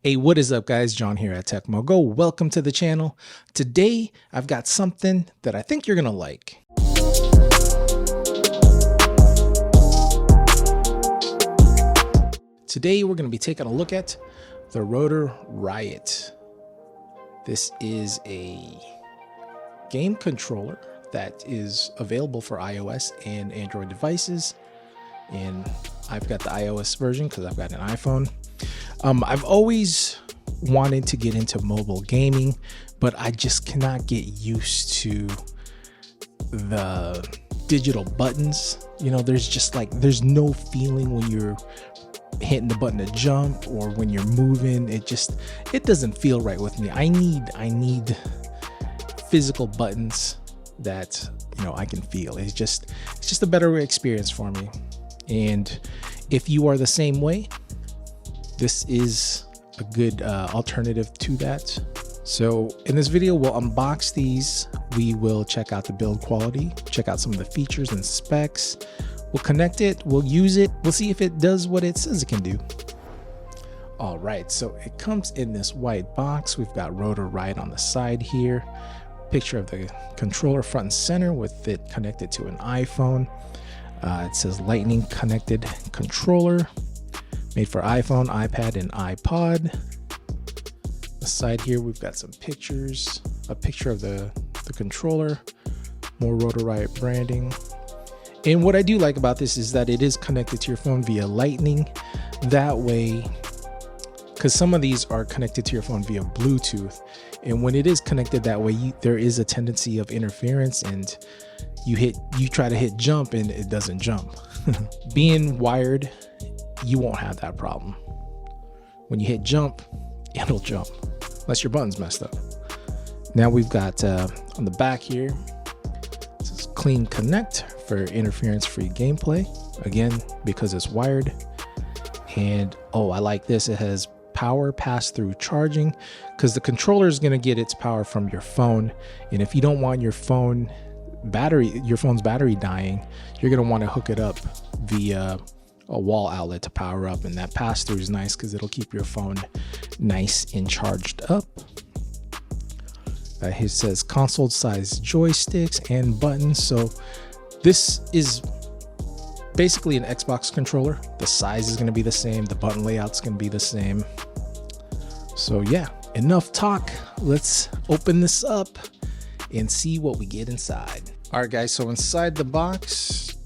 Hey, what is up guys? John here at TechMoGo. Welcome to the channel. Today, I've got something that I think you're gonna like. Today, we're gonna be taking a look at the ROTOR RIOT. This is a game controller that is available for iOS and Android devices. And I've got the iOS version because I've got an iPhone. I've always wanted to get into mobile gaming, but I just cannot get used to the digital buttons. You know, there's no feeling when you're hitting the button to jump or when you're moving. It doesn't feel right with me. I need physical buttons that, you know, I can feel. It's just a better experience for me. And if you are the same way, this is a good alternative to that. So in this video, we'll unbox these. We will check out the build quality, check out some of the features and specs. We'll connect it, we'll use it, we'll see if it does what it says it can do. All right, so it comes in this white box. We've got ROTOR RIOT on the side here. Picture of the controller front and center with it connected to an iPhone. It says Lightning connected controller. Made for iPhone, iPad, and iPod. The side here, we've got some pictures, a picture of the controller, more ROTOR RIOT branding. And what I do like about this is that it is connected to your phone via Lightning. That way, because some of these are connected to your phone via Bluetooth. And when it is connected that way, there is a tendency of interference, and you try to hit jump and it doesn't jump. Being wired, you won't have that problem. When you hit jump, it'll jump, unless your button's messed up. Now we've got on the back here, it says clean connect for interference-free gameplay. Again, because it's wired. And oh, I like this. It has power pass-through charging, because the controller is going to get its power from your phone. And if you don't want your phone's battery dying, you're going to want to hook it up via a wall outlet to power up, and that pass-through is nice because it'll keep your phone nice and charged up. Here says console size joysticks and buttons. So this is basically an Xbox controller. The size is going to be the same, the button layout's going to be the same. So yeah, enough talk. Let's open this up and see what we get inside. All right guys, so inside the box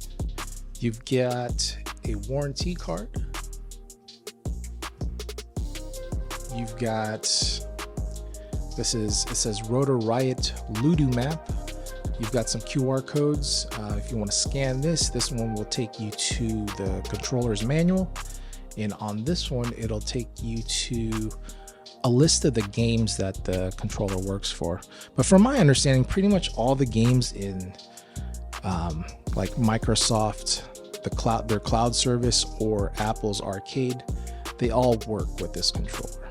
you've got a warranty card. You've got, it says ROTOR RIOT Ludo map. You've got some QR codes. If you want to scan this one will take you to the controller's manual. And on this one, it'll take you to a list of the games that the controller works for. But from my understanding, pretty much all the games in like Microsoft, their cloud service, or Apple's arcade, they all work with this controller.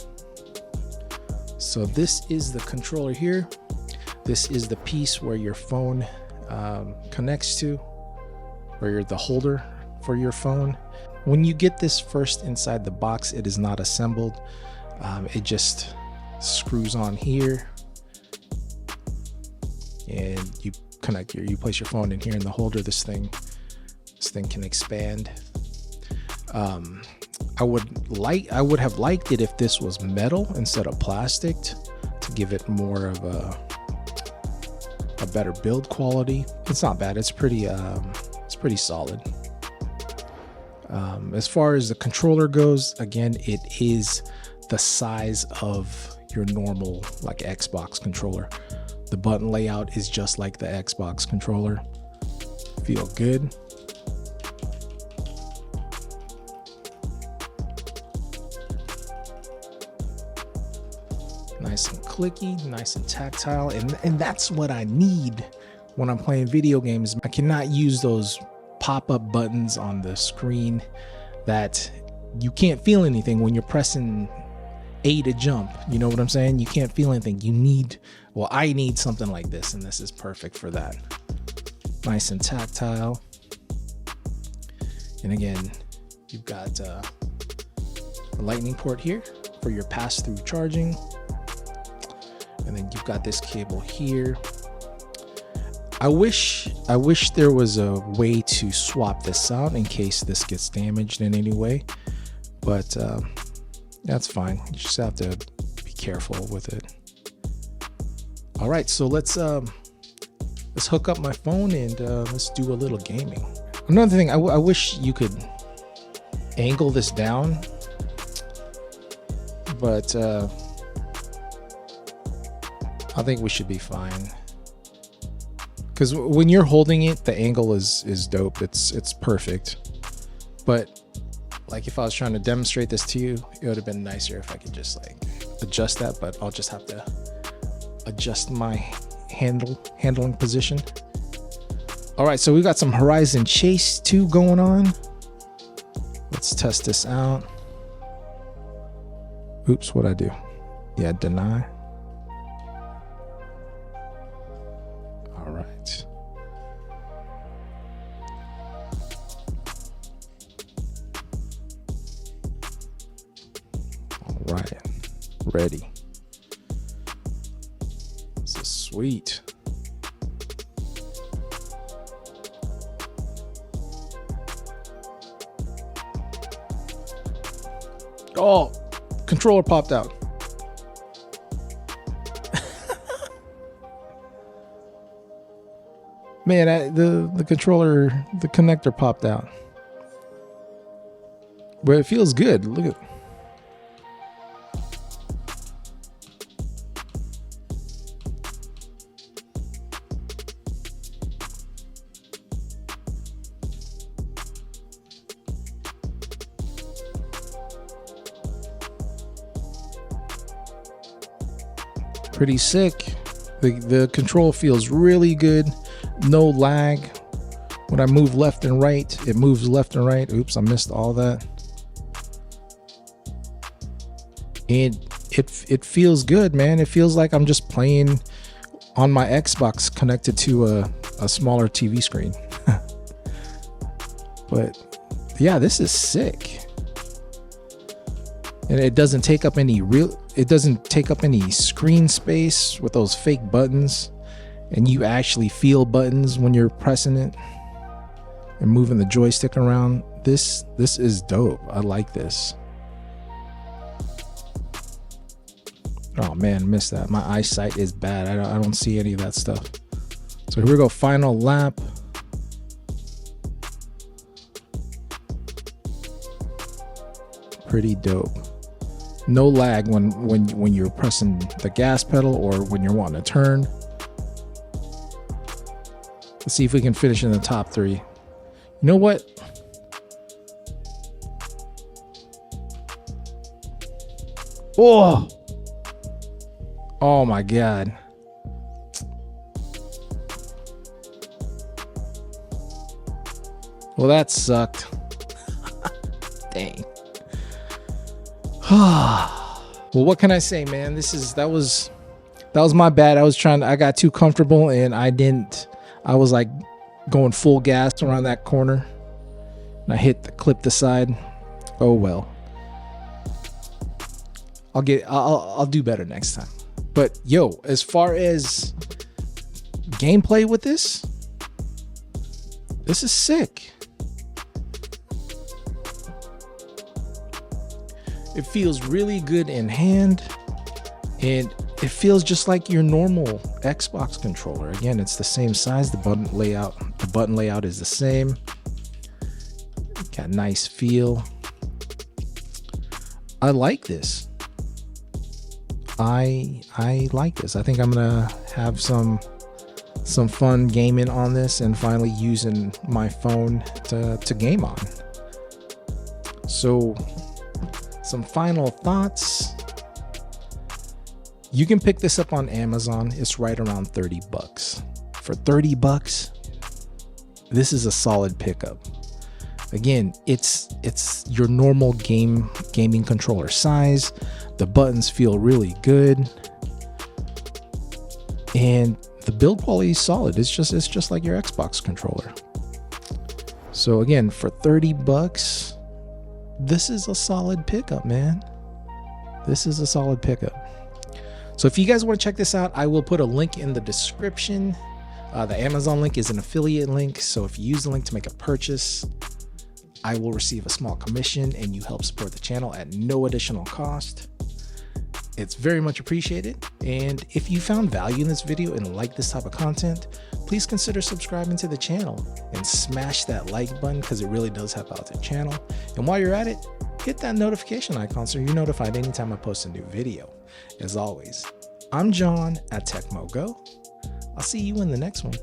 So this is the controller here. This is the piece where your phone connects to, where you're the holder for your phone. When you get this first inside the box, it is not assembled. It just screws on here, and you place your phone in here in the holder. This thing can expand. I would have liked it if this was metal instead of plastic to give it more of a better build quality. It's not bad. It's pretty solid. As far as the controller goes, again, it is the size of your normal like Xbox controller. The button layout is just like the Xbox controller. Feel good. Nice and clicky, nice and tactile, and that's what I need when I'm playing video games. I cannot use those pop-up buttons on the screen that you can't feel anything when you're pressing A to jump. You know what I'm saying? You can't feel anything. I need something like this, and this is perfect for that. Nice and tactile. And again, you've got a lightning port here for your pass-through charging. And then you've got this cable here. I wish there was a way to swap this out in case this gets damaged in any way, but that's fine. You just have to be careful with it. All right, so let's hook up my phone and let's do a little gaming. Another thing, I wish you could angle this down, but I think we should be fine. Because when you're holding it, the angle is dope. It's perfect. But like if I was trying to demonstrate this to you, it would have been nicer if I could just like adjust that. But I'll just have to adjust my handling position. All right, so we got some Horizon Chase 2 going on. Let's test this out. Oops, what'd I do? Yeah, deny. All right. All right, ready. This is sweet. Oh, controller popped out. Man, the controller, the connector popped out. But it feels good. Look at. Pretty sick. The control feels really good. No lag. When I move left and right, it moves left and right. Oops, I missed all that. And it feels good, man. It feels like I'm just playing on my Xbox connected to a smaller TV screen. But yeah, this is sick. And it doesn't take up any screen space with those fake buttons, and you actually feel buttons when you're pressing it and moving the joystick around. This is dope. I like this. Oh man, missed that. My eyesight is bad. I don't see any of that stuff. So here we go, final lap. Pretty dope. No lag when you're pressing the gas pedal or when you're wanting to turn. Let's see if we can finish in the top 3. You know what? Oh! Oh my God. Well, that sucked. Dang. Well, what can I say, man? That was my bad. I got too comfortable and I was like going full gas around that corner and I clipped the side. Oh well. I'll do better next time. But yo, as far as gameplay with this is sick. It feels really good in hand, and it feels just like your normal Xbox controller. Again, it's the same size. The button layout is the same. Got a nice feel. I like this. I like this. I think I'm gonna have some fun gaming on this and finally using my phone to game on. So some final thoughts. You can pick this up on Amazon. It's right around 30 bucks. For 30 bucks, this is a solid pickup. Again, it's your normal gaming controller size. The buttons feel really good. And the build quality is solid. It's just like your Xbox controller. So again, for 30 bucks, this is a solid pickup, man. This is a solid pickup. So if you guys want to check this out, I will put a link in the description. The Amazon link is an affiliate link, so if you use the link to make a purchase, I will receive a small commission and you help support the channel at no additional cost. It's very much appreciated. And if you found value in this video and like this type of content, please consider subscribing to the channel and smash that like button because it really does help out the channel. And while you're at it, hit that notification icon so you're notified anytime I post a new video. As always, I'm John at TechMoGo. I'll see you in the next one.